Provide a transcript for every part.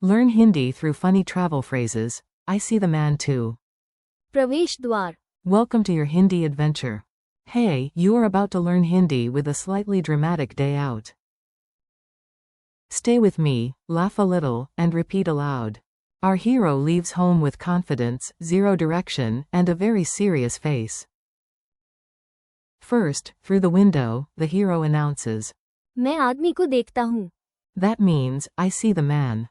Learn Hindi through funny travel phrases. I see the man too. प्रवेश द्वार. Welcome to your Hindi adventure. Hey, you are about to learn Hindi with a slightly dramatic day out. Stay with me, laugh a little, and repeat aloud. Our hero leaves home with confidence, zero direction, and a very serious face. First, through the window, the hero announces. मैं आदमी को देखता हूँ. That means, I see the man.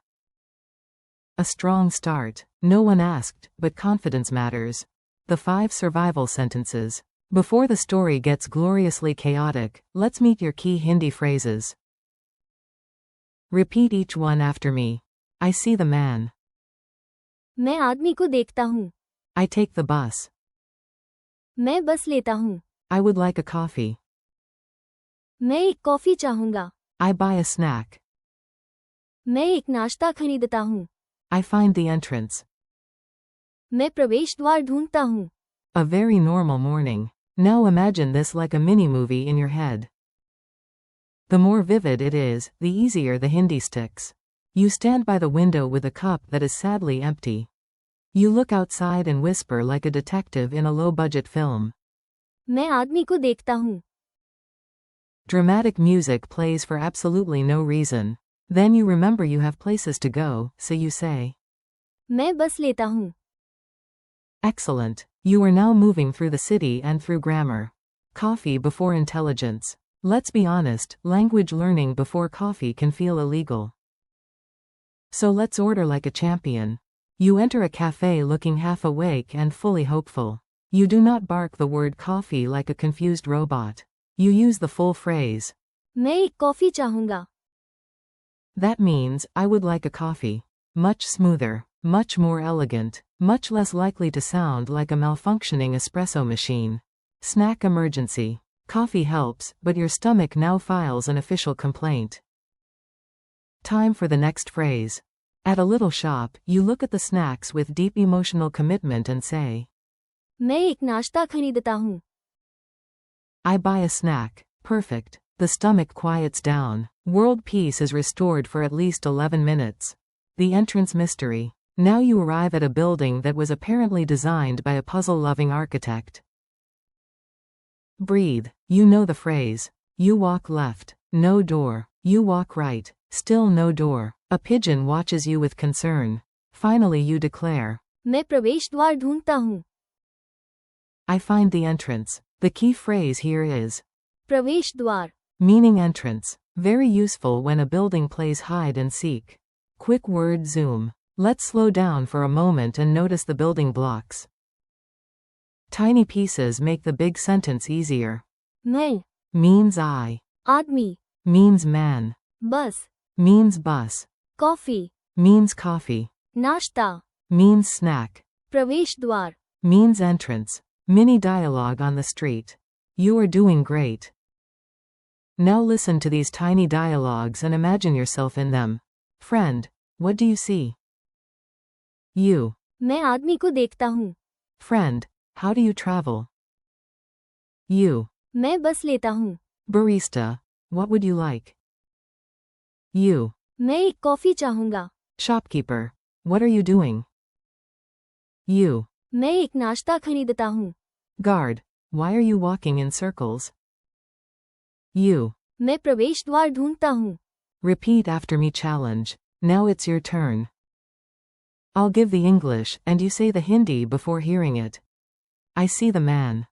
A strong start. No one asked, but confidence matters. The 5 survival sentences. Before the story gets gloriously chaotic, let's meet your key Hindi phrases. Repeat each one after me. I see the man. मैं आदमी को देखता हूँ. I take the bus. मैं बस लेता हूँ. I would like a coffee. मैं एक कॉफी चाहूँगा. I buy a snack. मैं एक नाश्ता खरीदता हूँ. I find the entrance. मैं प्रवेश द्वार ढूंढता हूँ. A very normal morning. Now imagine this like a mini-movie in your head. The more vivid it is, the easier the Hindi sticks. You stand by the window with a cup that is sadly empty. You look outside and whisper like a detective in a low-budget film. मैं आदमी को देखता हूँ. Dramatic music plays for absolutely no reason. Then you remember you have places to go, so you say. मैं बस लेता हूँ. Excellent. You are now moving through the city and through grammar. Coffee before intelligence. Let's be honest, language learning before coffee can feel illegal. So let's order like a champion. You enter a cafe looking half awake and fully hopeful. You do not bark the word coffee like a confused robot. You use the full phrase. मैं एक coffee चाहूँगा. That means, I would like a coffee. Much smoother, much more elegant, much less likely to sound like a malfunctioning espresso machine. Snack emergency. Coffee helps, but your stomach now files an official complaint. Time for the next phrase. At a little shop, you look at the snacks with deep emotional commitment and say. मैं एक नाश्ता खरीदता हूँ. I buy a snack. Perfect. The stomach quiets down. World peace is restored for at least 11 minutes. The entrance mystery. Now you arrive at a building that was apparently designed by a puzzle-loving architect. Breathe. You know the phrase. You walk left. No door. You walk right. Still no door. A pigeon watches you with concern. Finally you declare. मैं प्रवेश द्वार ढूंढता हूँ. I find the entrance. The key phrase here is. प्रवेश द्वार. Meaning entrance. Very useful when a building plays hide and seek. Quick word zoom. Let's slow down for a moment and notice the building blocks. Tiny pieces make the big sentence easier. मैं. Means I. आदमी. Means man. बस. Means bus. Coffee. Means coffee. नाश्ता. Means snack. प्रवेश द्वार. Means entrance. Mini dialogue on the street. You are doing great. Now listen to these tiny dialogues and imagine yourself in them. Friend, what do you see? You. मैं आदमी को देखता हूँ. Friend, how do you travel? You. मैं बस लेता हूँ. Barista, what would you like? You. मैं एक कॉफी चाहूँगा. Shopkeeper, what are you doing? You. मैं एक नाश्ता खरीदता हूँ. Guard, why are you walking in circles? You. मैं प्रवेश द्वार ढूंढता हूँ. Repeat after me challenge. Now it's your turn. I'll give the English, and you say the Hindi before hearing it. I see the man.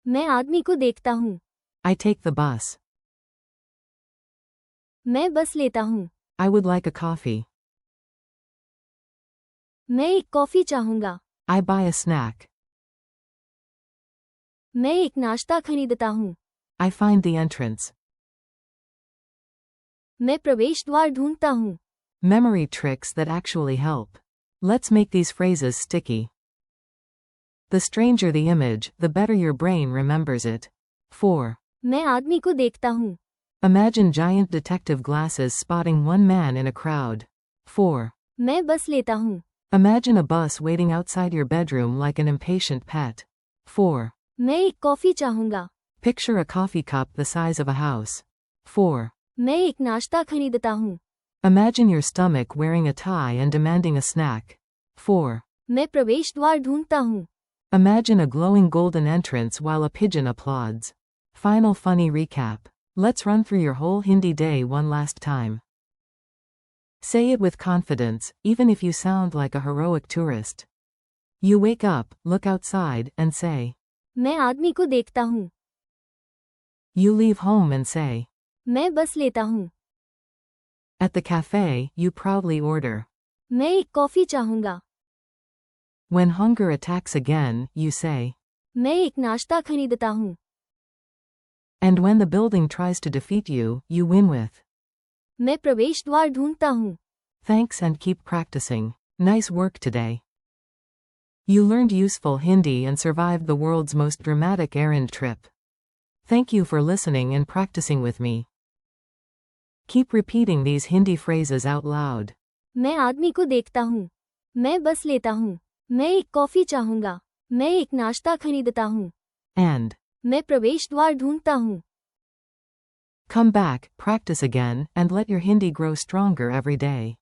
मैं आदमी को देखता हूँ. I take the bus. मैं बस लेता हूँ. I would like a coffee. मैं एक कॉफी चाहूँगा. I buy a snack. मैं एक नाश्ता खरीदता हूँ. I find the entrance. मैं प्रवेश द्वार ढूंढता हूँ. Memory tricks that actually help. Let's make these phrases sticky. The stranger the image, the better your brain remembers it. 4. मैं आदमी को देखता हूँ. Imagine giant detective glasses spotting one man in a crowd. 4. मैं बस लेता हूँ. Imagine a bus waiting outside your bedroom like an impatient pet. 4. मैं एक कॉफी चाहूँगा. Picture a coffee cup the size of a house. 4. मैं एक नाश्ता खरीदता हूँ. Imagine your stomach wearing a tie and demanding a snack. 4. मैं प्रवेश द्वार ढूंढता हूँ. Imagine a glowing golden entrance while a pigeon applauds. Final funny recap. Let's run through your whole Hindi day one last time. Say it with confidence, even if you sound like a heroic tourist. You wake up, look outside, and say. मैं आदमी को देखता हूँ. You leave home and say. मैं बस लेता हूँ. At the cafe, you proudly order. मैं एक कॉफी चाहूँगा. When hunger attacks again, you say. मैं एक नाश्ता खरीदता हूँ. And when the building tries to defeat you, you win with. मैं प्रवेश द्वार ढूंढता हूँ. Thanks and keep practicing. Nice work today. You learned useful Hindi and survived the world's most dramatic errand trip. Thank you for listening and practicing with me. Keep repeating these Hindi phrases out loud. मैं आदमी को देखता हूँ. मैं बस लेता हूँ. मैं एक कॉफी चाहूँगा. मैं एक नाश्ता खरीदता हूँ. And. मैं प्रवेश द्वार ढूंढता हूँ. Come back, practice again, and let your Hindi grow stronger every day.